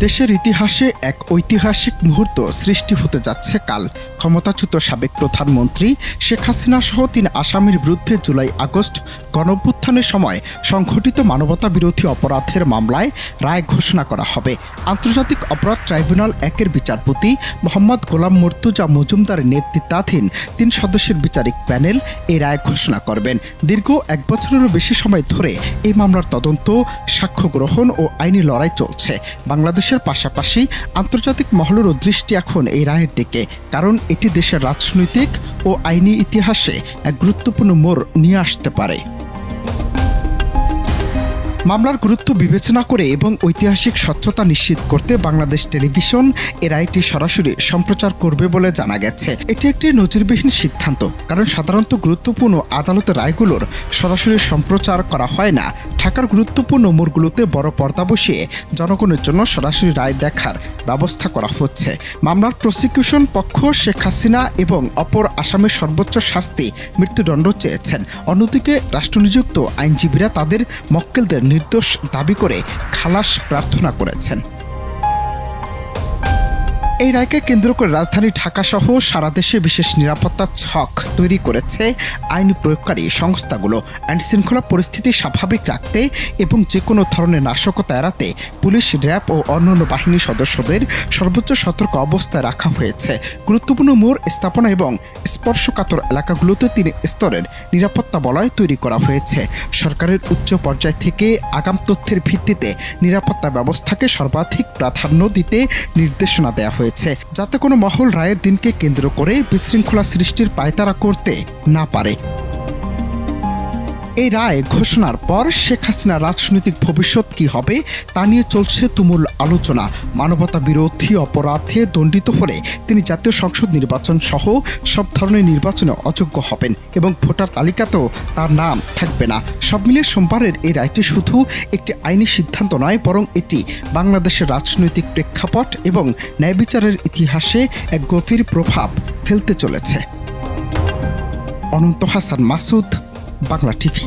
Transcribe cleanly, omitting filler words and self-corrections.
দেশের ইতিহাসে এক ঐতিহাসিক মুহূর্ত সৃষ্টি হতে যাচ্ছে কাল। ক্ষমতাচ্যুত সাবেক প্রধানমন্ত্রী শেখ হাসিনা সহ ৩ আসামির বিরুদ্ধে জুলাই আগস্ট গণঅভ্যুত্থানের সময় সংঘটিত মানবতা বিরোধী অপরাধের মামলায় রায় ঘোষণা করা হবে। আন্তর্জাতিক অপরাধ ট্রাইব্যুনাল ১-এর বিচারপতি মোহাম্মদ গোলাম মর্তুজা মজুমদারের নেতৃত্বাধীন ৩ সদস্যের বিচারিক প্যানেল এই রায় ঘোষণা করবেন। দীর্ঘ ১ বছরেরও বেশি সময় ধরে এই মামলার তদন্ত, সাক্ষ্য গ্রহণ ও আইনি লড়াই চলছে। বাংলাদেশের পাশাপাশি আন্তর্জাতিক মহলেরও দৃষ্টি এখন এই রায়ের দিকে, কারণ এটি দেশের রাজনৈতিক ও আইনি ইতিহাসে এক গুরুত্বপূর্ণ মোড় নিয়ে আসতে পারে। মামলার গুরুত্ব বিবেচনা করে এবং ঐতিহাসিক স্বচ্ছতা নিশ্চিত করতে বাংলাদেশ টেলিভিশন এ রায়টি সরাসরি সম্প্রচার করবে বলে জানা গেছে। এটি একটি নজিরবিহীন সিদ্ধান্ত, কারণ সাধারণত গুরুত্বপূর্ণ আদালতের রায়গুলোর সরাসরি সম্প্রচার করা হয় না। ঢাকার গুরুত্বপূর্ণ মোড়গুলোতে বড় পর্দা বসিয়ে জনগণের জন্য সরাসরি রায় দেখার ব্যবস্থা করা হচ্ছে। মামলার প্রসিকিউশন পক্ষ শেখ হাসিনা এবং অপর আসামির সর্বোচ্চ শাস্তি মৃত্যুদণ্ড চেয়েছেন। অন্যদিকে রাষ্ট্রনিযুক্ত আইনজীবীরা তাদের মক্কেলদের নির্দোষ দাবি করে খালাস প্রার্থনা করেছেন। এই রায়কে কেন্দ্র করে রাজধানী ঢাকা সহ সারা দেশে বিশেষ নিরাপত্তার ছক তৈরি করেছে আইন প্রয়োগকারী সংস্থাগুলো। আইন শৃঙ্খলা পরিস্থিতি স্বাভাবিক রাখতে এবং যে কোনো ধরনের নাশকতা এড়াতে পুলিশ, র্যাব ও অন্যান্য বাহিনীর সদস্যদের সর্বোচ্চ সতর্ক অবস্থায় রাখা হয়েছে। গুরুত্বপূর্ণ মোড়, স্থাপনা এবং স্পর্শকাতর এলাকাগুলোতে ৩ স্তরের নিরাপত্তা বলয় তৈরি করা হয়েছে। সরকারের উচ্চ পর্যায় থেকে আগাম তথ্যের ভিত্তিতে নিরাপত্তা ব্যবস্থাকে সর্বাধিক প্রাধান্য দিতে নির্দেশনা দেওয়া হয়েছে, যাতে কোনো মহল রায়ের দিনকে কেন্দ্র করে বিশৃঙ্খলা সৃষ্টির পায়তারা করতে না পারে। এই রায় ঘোষণার পর শেখ হাসিনার রাজনৈতিক ভবিষ্যৎ কি হবে তা নিয়ে চলছে তুমুল আলোচনা। মানবতা বিরোধী অপরাধে দণ্ডিত হলে তিনি জাতীয় সংসদ নির্বাচন সহ সব ধরনের নির্বাচনে অযোগ্য হবেন এবং ভোটার তালিকাতেও তার নাম থাকবে না। সব মিলিয়ে সোমবারের এই রায়টি শুধু একটি আইনি সিদ্ধান্ত নয়, বরং এটি বাংলাদেশের রাজনৈতিক প্রেক্ষাপট এবং ন্যায় বিচারের ইতিহাসে এক গভীর প্রভাব ফেলতে চলেছে। অনন্ত হাসান মাসুদ, বাংলা টিভি।